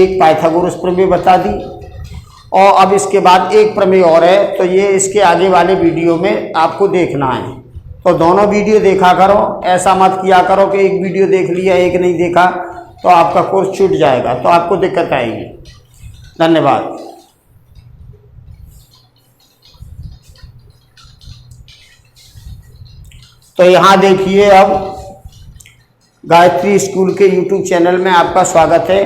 एक पाइथागोरस प्रमेय बता दी और अब इसके बाद एक प्रमेय और है, तो ये इसके आगे वाले वीडियो में आपको देखना है। तो दोनों वीडियो देखा करो, ऐसा मत किया करो कि एक वीडियो देख लिया एक नहीं देखा तो आपका कोर्स छूट जाएगा, तो आपको दिक्कत आएगी। धन्यवाद। तो यहाँ देखिए, अब गायत्री स्कूल के YouTube चैनल में आपका स्वागत है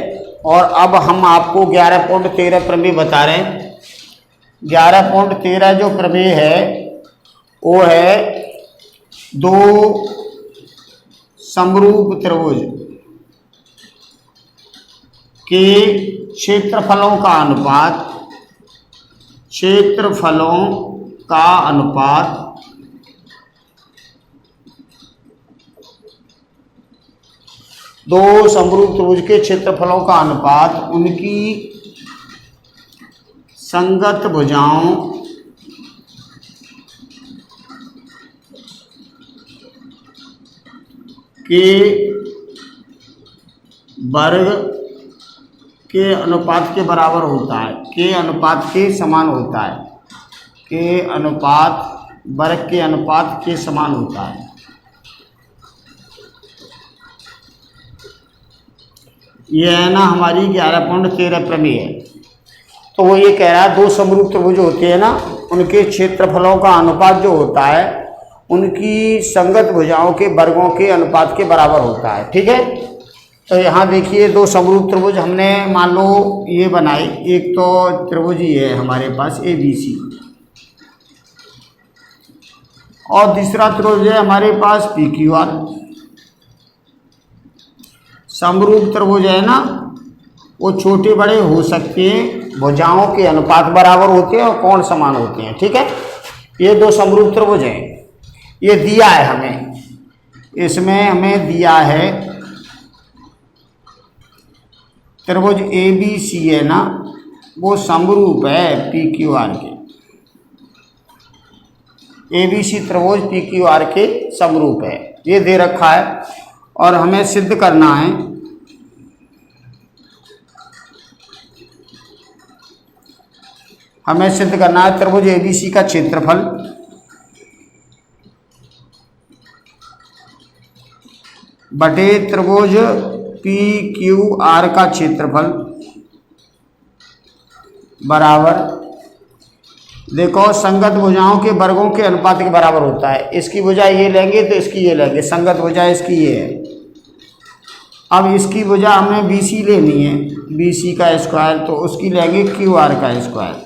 और अब हम आपको 11.13 प्रमेय बता रहे हैं। 11.13 जो प्रमेय है वो है दो समरूप त्रिभुज के क्षेत्रफलों का अनुपात दो समरूप त्रिभुज के क्षेत्रफलों का अनुपात उनकी संगत भुजाओं के वर्ग के अनुपात के बराबर होता है, के अनुपात के समान होता है, के अनुपात वर्ग के अनुपात के समान होता है। यह है ना हमारी 11.13 प्रमेय है। तो वो ये कह रहा है दो समरूप त्रिभुज होते हैं ना, उनके क्षेत्रफलों का अनुपात जो होता है उनकी संगत भुजाओं के वर्गों के अनुपात के बराबर होता है। ठीक है, तो यहाँ देखिए दो समरूप त्रिभुज हमने मान लो ये बनाई। एक तो त्रिभुज ही है हमारे पास ABC और दूसरा त्रिभुज है हमारे पास PQR। समरूप त्रिभुज है ना, वो छोटे बड़े हो सकते हैं, भुजाओं के अनुपात बराबर होते हैं और कोण समान होते हैं। ठीक है, ये दो समरूप त्रिभुज हैं। ये दिया है हमें, इसमें हमें दिया है त्रिभुज ABC है ना, वो समरूप है PQR के। ABC त्रिभुज PQR के समरूप है, ये दे रखा है और हमें सिद्ध करना है। हमें सिद्ध करना है त्रिभुज ABC का क्षेत्रफल बटे त्रिभुज PQR का क्षेत्रफल बराबर, देखो संगत भुजाओं के वर्गों के अनुपात के बराबर होता है। इसकी भुजा ये लेंगे तो इसकी ये लेंगे, संगत भुजा इसकी ये है। अब इसकी भुजा हमें BC लेनी है, BC का स्क्वायर, तो उसकी लेंगे QR का स्क्वायर।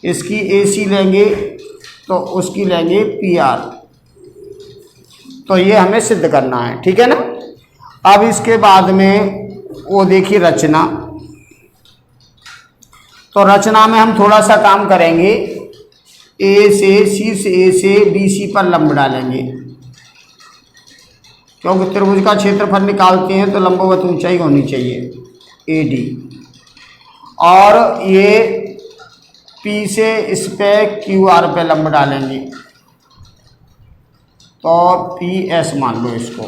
इसकी AC लेंगे तो उसकी लेंगे PR। तो ये हमें सिद्ध करना है। ठीक है ना। अब इसके बाद में वो देखिए रचना, तो रचना में हम थोड़ा सा काम करेंगे। A से BC पर लंब डालेंगे, क्योंकि त्रिभुज का क्षेत्रफल निकालते हैं तो लंबवत ऊंचाई होनी चाहिए AD। और ये P से इस पे QR पे लंब डालेंगे तो PS मान लो इसको।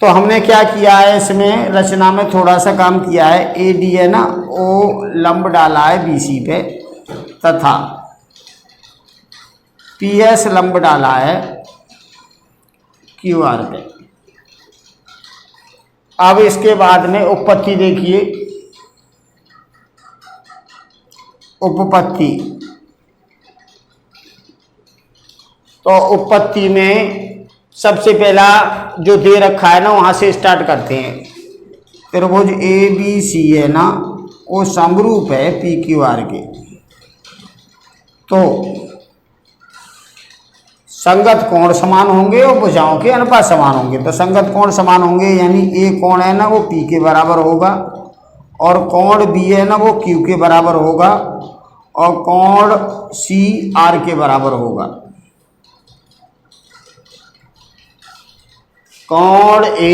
तो हमने क्या किया है, इसमें रचना में थोड़ा सा काम किया है। AD है ना, वो लंब डाला है BC पे तथा PS लंब डाला है QR पे। अब इसके बाद में उपपत्ति देखिए, उपपत्ति। तो उपपत्ति में सबसे पहला जो दे रखा है ना वहाँ से स्टार्ट करते हैं। त्रिभुज ABC है ना, वो समरूप है PQR के। तो संगत कोण समान होंगे और भुजाओं के अनुपात समान होंगे। तो संगत कोण समान होंगे यानी A कोण है ना वो P के बराबर होगा और कोण B है ना वो Q के बराबर होगा और कोण C R के बराबर होगा। कोण A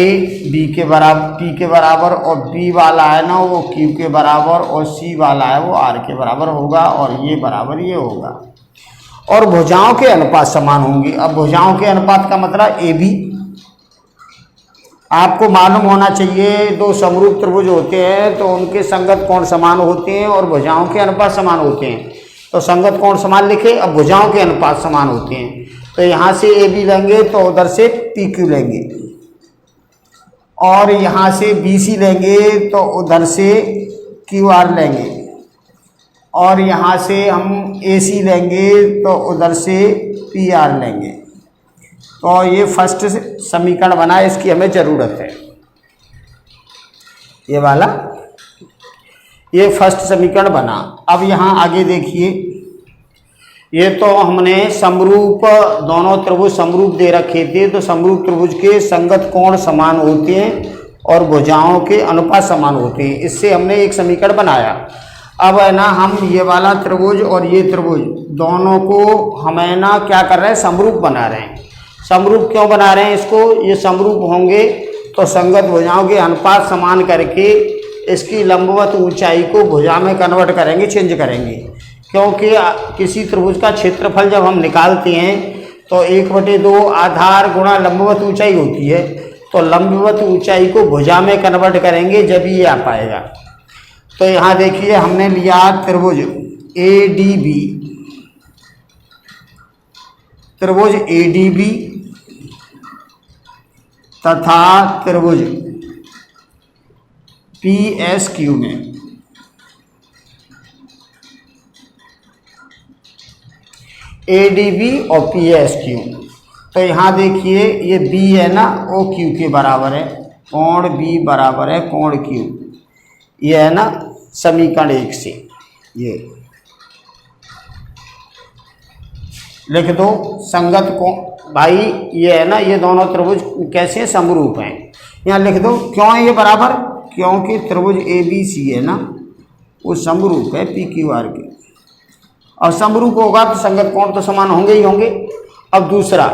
B के बराबर P के बराबर और B वाला है ना वो Q के बराबर और C वाला है वो R के बराबर होगा और ये बराबर ये होगा। और भुजाओं के अनुपात समान होंगे। अब भुजाओं के अनुपात का मतलब AB। आपको मालूम होना चाहिए दो समरूप त्रिभुज होते हैं तो उनके संगत कोण समान होते हैं और भुजाओं के अनुपात समान होते हैं। तो संगत कोण समान लिखे, अब भुजाओं के अनुपात समान होते हैं। तो यहाँ से ए बी लेंगे तो उधर से पी क्यू लेंगे, और यहाँ से बी सी लेंगे तो उधर से क्यू आर लेंगे, और यहाँ से हम ए सी लेंगे तो उधर से पी आर लेंगे। तो ये फर्स्ट समीकरण बना, इसकी हमें ज़रूरत है। ये वाला, ये फर्स्ट समीकरण बना। अब यहाँ आगे देखिए, ये तो हमने समरूप, दोनों त्रिभुज समरूप दे रखे थे, तो समरूप त्रिभुज के संगत कोण समान होते हैं और भुजाओं के अनुपात समान होते हैं। इससे हमने एक समीकरण बनाया। अब है ना, हम ये वाला त्रिभुज और ये त्रिभुज दोनों को हम है ना क्या कर रहे हैं, समरूप बना रहे हैं। समरूप क्यों बना रहे हैं इसको, ये समरूप होंगे तो संगत भुजाओं के अनुपात समान करके इसकी लंबवत ऊंचाई को भुजा में कन्वर्ट करेंगे, चेंज करेंगे। क्योंकि किसी त्रिभुज का क्षेत्रफल जब हम निकालते हैं तो 1/2 आधार गुणा लंबवत ऊंचाई होती है, तो लंबवत ऊंचाई को भुजा में कन्वर्ट करेंगे जब ये आ पाएगा। तो यहाँ देखिए, हमने लिया त्रिभुज ADB, त्रिभुज ADB तथा त्रिभुज PSQ में ADB और PSQ। तो यहाँ देखिए, ये B है ना, OQ के बराबर है, कोण B बराबर है कोण Q। ये है ना समीकरण 1 से, ये लिख दो। संगत कोण भाई ये है ना, ये दोनों त्रिभुज कैसे समरूप हैं, यहाँ लिख दो। क्यों है ये बराबर, क्योंकि त्रिभुज ABC है ना, वो समरूप है PQR के, और समरूप होगा तो संगत कोण तो समान होंगे ही होंगे। अब दूसरा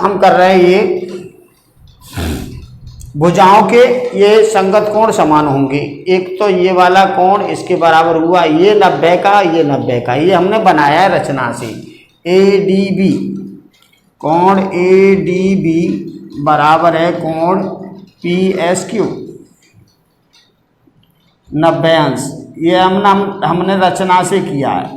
हम कर रहे हैं, ये भुजाओं के ये संगत कोण समान होंगे। एक तो ये वाला कोण इसके बराबर हुआ, ये 90 का, ये 90 का, ये हमने बनाया है रचना से। ADB, कोण ADB बराबर है कोण PSQ 90 अंश। ये हमने रचना से किया है।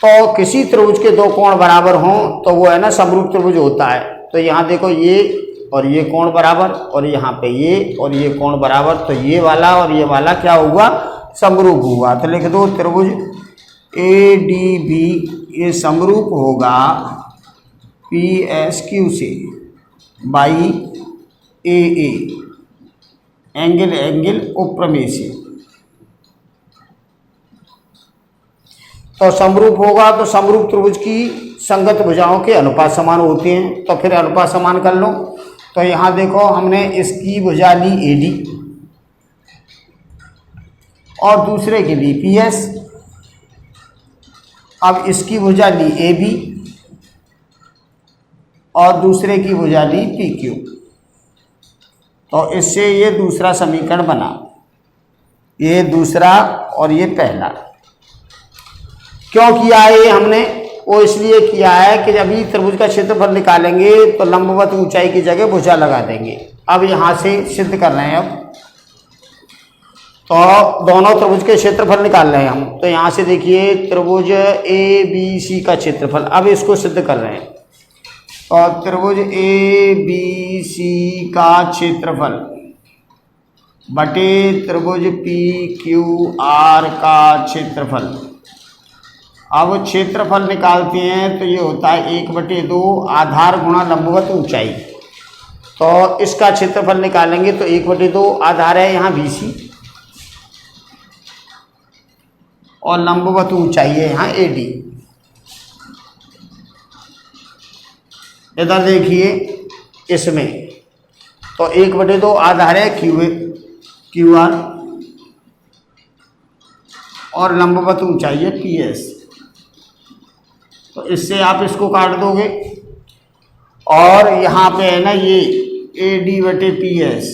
तो किसी त्रिभुज के दो कोण बराबर हों तो वो है ना समरूप त्रिभुज होता है। तो यहाँ देखो, ये और ये कोण बराबर, और यहाँ पे ये और ये कोण बराबर, तो ये वाला और ये वाला क्या हुआ, समरूप हुआ। तो लिख दो त्रिभुज ADB ये समरूप होगा PSQ से बाई AA, एंगल उपप्रमेय से। तो समरूप होगा तो समरूप त्रिभुज की संगत भुजाओं के अनुपात समान होते हैं। तो फिर अनुपात समान कर लो। तो यहाँ देखो, हमने इसकी भुजा ली AD और दूसरे की ली PS। अब इसकी भुजा ली AB और दूसरे की भुजा ली PQ। तो इससे ये दूसरा समीकरण बना, ये दूसरा और ये पहला। क्यों किया है ये हमने, वो इसलिए किया है कि जब भी त्रिभुज का क्षेत्रफल निकालेंगे तो लंबवत ऊंचाई की जगह भुजा लगा देंगे। अब यहाँ से सिद्ध कर रहे हैं। अब तो दोनों त्रिभुज के क्षेत्रफल निकाल रहे हैं हम। तो यहाँ से देखिए, त्रिभुज ABC का क्षेत्रफल, अब इसको सिद्ध कर रहे हैं। और त्रिभुज ABC का क्षेत्रफल बटे त्रिभुज PQR का क्षेत्रफल। अब क्षेत्रफल निकालते हैं तो ये होता है 1/2 आधार गुणा लंबवत ऊंचाई। तो इसका क्षेत्रफल निकालेंगे तो 1/2 आधार है यहाँ BC और लंबवत ऊंचाई है यहाँ AD। इधर देखिए, इसमें तो 1/2 आधार है QR और लंबवत ऊंचाई है PS। तो इससे आप इसको काट दोगे और यहाँ पे है ना ये AD/PS।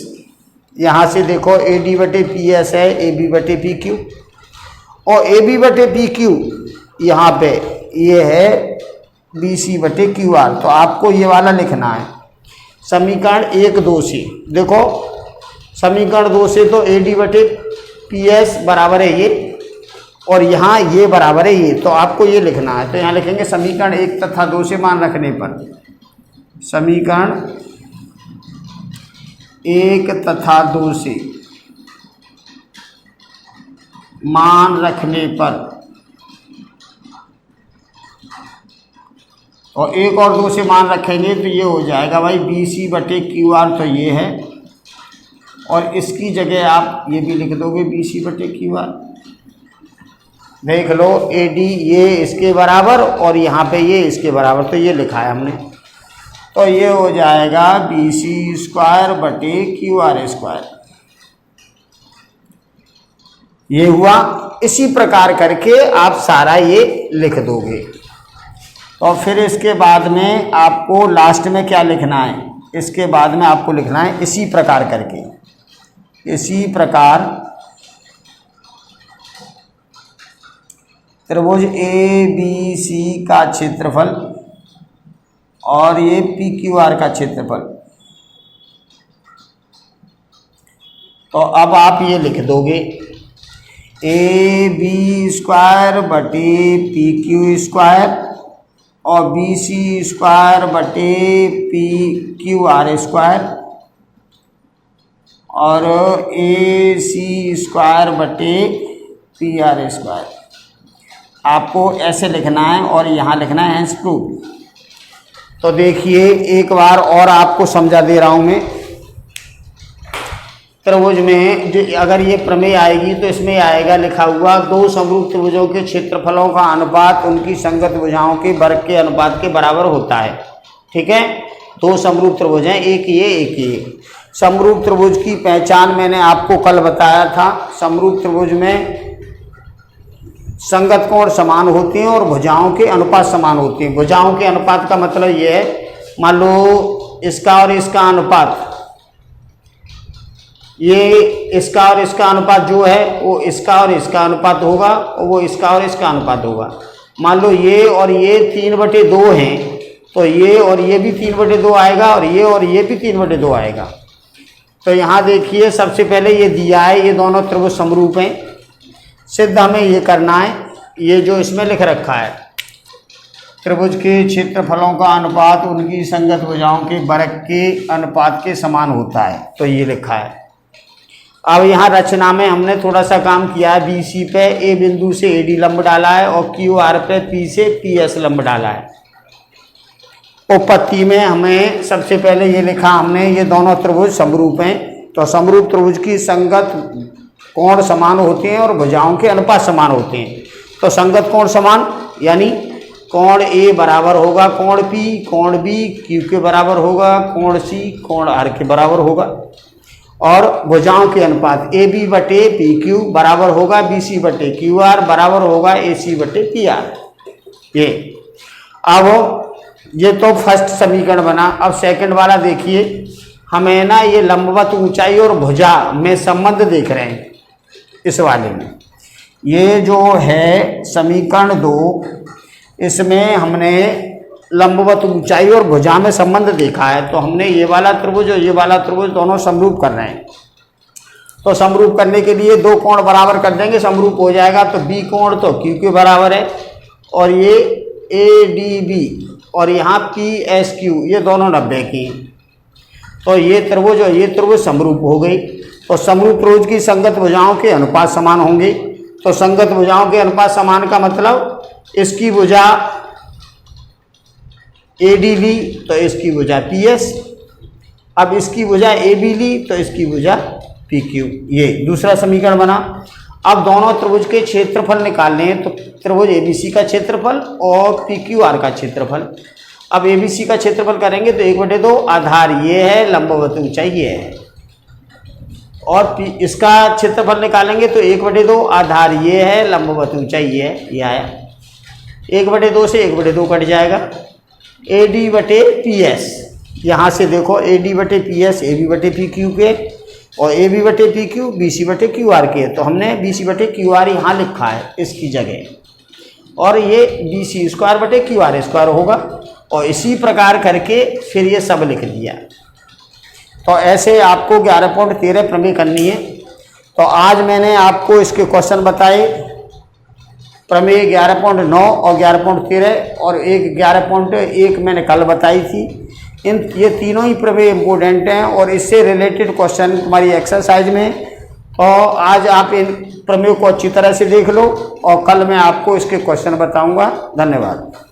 यहाँ से देखो, AD/PS है AB/PQ और AB/PQ यहाँ पे ये है बी सी बटे क्यू आर। तो आपको ये वाला लिखना है समीकरण 1-2 से। देखो समीकरण 2 से तो ए डी बटे पी एस बराबर है ये, और यहाँ ये बराबर है ये, तो आपको ये लिखना है। तो यहाँ लिखेंगे समीकरण 1 तथा 2 से मान रखने पर, समीकरण 1 तथा 2 से मान रखने पर, और 1 और 2 से मान रखेंगे तो ये हो जाएगा भाई बी सी बटे क्यू आर, तो ये है, और इसकी जगह आप ये भी लिख दोगे बी सी बटे क्यू आर। देख लो ए डी ये इसके बराबर और यहाँ पे ये इसके बराबर, तो ये लिखा है हमने। तो ये हो जाएगा बी सी स्क्वायर बटे क्यू आर स्क्वायर, ये हुआ। इसी प्रकार करके आप सारा ये लिख दोगे। और फिर इसके बाद में आपको लास्ट में क्या लिखना है, इसके बाद में आपको लिखना है इसी प्रकार करके, इसी प्रकार त्रिभुज ए बी सी का क्षेत्रफल और ये पी क्यू आर का क्षेत्रफल। तो अब आप ये लिख दोगे ए बी स्क्वायर बटे पी क्यू स्क्वायर और बी सी स्क्वायर बटे पी क्यू आर स्क्वायर और ए सी स्क्वायर बटे पी आर स्क्वायर। आपको ऐसे लिखना है और यहाँ लिखना है हेंस प्रूफ। तो देखिए एक बार और आपको समझा दे रहा हूँ मैं। त्रिभुज में जो अगर ये प्रमेय आएगी तो इसमें आएगा लिखा हुआ दो समरूप त्रिभुजों के क्षेत्रफलों का अनुपात उनकी संगत भुजाओं के वर्ग के अनुपात के बराबर होता है। ठीक है, दो समरूप त्रिभुज हैं, एक ये एक ये। समरूप त्रिभुज की पहचान मैंने आपको कल बताया था। समरूप त्रिभुज में संगत कोण समान होते हैं और भुजाओं के अनुपात समान होते हैं। भुजाओं के अनुपात का मतलब ये है, मान लो इसका और इसका अनुपात, ये इसका और इसका अनुपात जो है वो इसका और इसका अनुपात होगा और वो इसका और इसका अनुपात होगा। मान लो ये और ये 3/2 हैं तो ये और ये भी 3/2 आएगा और ये भी 3/2 आएगा। तो यहाँ देखिए सबसे पहले ये दिया है, ये दोनों त्रिभुज समरूप हैं। सिद्ध हमें ये करना है, ये जो इसमें लिख रखा है त्रिभुज के क्षेत्रफलों का अनुपात उनकी संगत भुजाओं के वर्ग के अनुपात के समान होता है, तो ये लिखा है। अब यहाँ रचना में हमने थोड़ा सा काम किया है। बी सी पे ए बिंदु से ए डी लंब डाला है और क्यू आर पे पी से पी एस लंब डाला है। उत्पत्ति में हमें सबसे पहले ये लिखा हमने, ये दोनों त्रिभुज समरूप हैं, तो समरूप त्रिभुज की संगत कोण समान होते हैं और भुजाओं के अनुपात समान होते हैं। तो संगत कोण समान यानी कोण ए बराबर होगा कोण पी, कोण बी क्यू के बराबर होगा, कोण सी कोण आर के बराबर होगा, और भुजाओं के अनुपात ए बी बटे पी क्यू बराबर होगा बी सी बटे क्यू आर बराबर होगा ए सी बटे पी आर। ये अब ये तो फर्स्ट समीकरण बना। अब सेकंड वाला देखिए, हमें ना ये लंबवत ऊंचाई और भुजा में संबंध देख रहे हैं इस वाले में। ये जो है समीकरण 2, इसमें हमने लंबवत ऊंचाई और भुजा में संबंध देखा है। तो हमने ये वाला त्रिभुज और ये वाला त्रिभुज दोनों समरूप कर रहे हैं। तो समरूप करने के लिए दो कोण बराबर कर देंगे, समरूप हो जाएगा। तो बी कोण तो क्यू के बराबर है और ये ए डी बी और यहाँ पी एस क्यू ये दोनों 90 की। तो ये त्रिभुज और ये त्रिभुज समरूप हो गई। तो समरूप त्रिभुज की संगत भुजाओं के अनुपात समान होंगे। तो संगत भुजाओं के अनुपात समान का मतलब इसकी भुजा ए डी ली तो इसकी भुजा पी एस, अब इसकी भुजा ए बी ली तो इसकी भुजा पी क्यू। ये दूसरा समीकरण बना। अब दोनों त्रिभुज के क्षेत्रफल निकालने हैं, तो त्रिभुज ए बी सी का क्षेत्रफल और पी क्यू आर का क्षेत्रफल। अब ए बी सी का क्षेत्रफल करेंगे तो 1/2 आधार ये है, लंबवत ऊंचाई ये है, और इसका क्षेत्रफल निकालेंगे तो 1/2 आधार ये है, लंबवत ऊंचाई ये है, ये आया। 1/2 से 1/2 कट जाएगा। ए डी बटे पी एस, यहाँ से देखो ए डी बटे पी एस ए बी बटे पी क्यू के और ए बी बटे पी क्यू बी सी बटे क्यू आर के। तो हमने बी सी बटे क्यू आर यहाँ लिखा है इसकी जगह, और ये BC² बटे QR² होगा। और इसी प्रकार करके फिर ये सब लिख दिया। तो ऐसे आपको 11.13 प्रमेय करनी है। तो आज मैंने आपको इसके क्वेश्चन बताए, प्रमेय 11.9 और 11.13 और एक 11.1 मैंने कल बताई थी। ये तीनों ही प्रमेय इम्पोर्टेंट हैं और इससे रिलेटेड क्वेश्चन तुम्हारी एक्सरसाइज में। तो आज आप इन प्रमेयों को अच्छी तरह से देख लो और कल मैं आपको इसके क्वेश्चन बताऊंगा। धन्यवाद।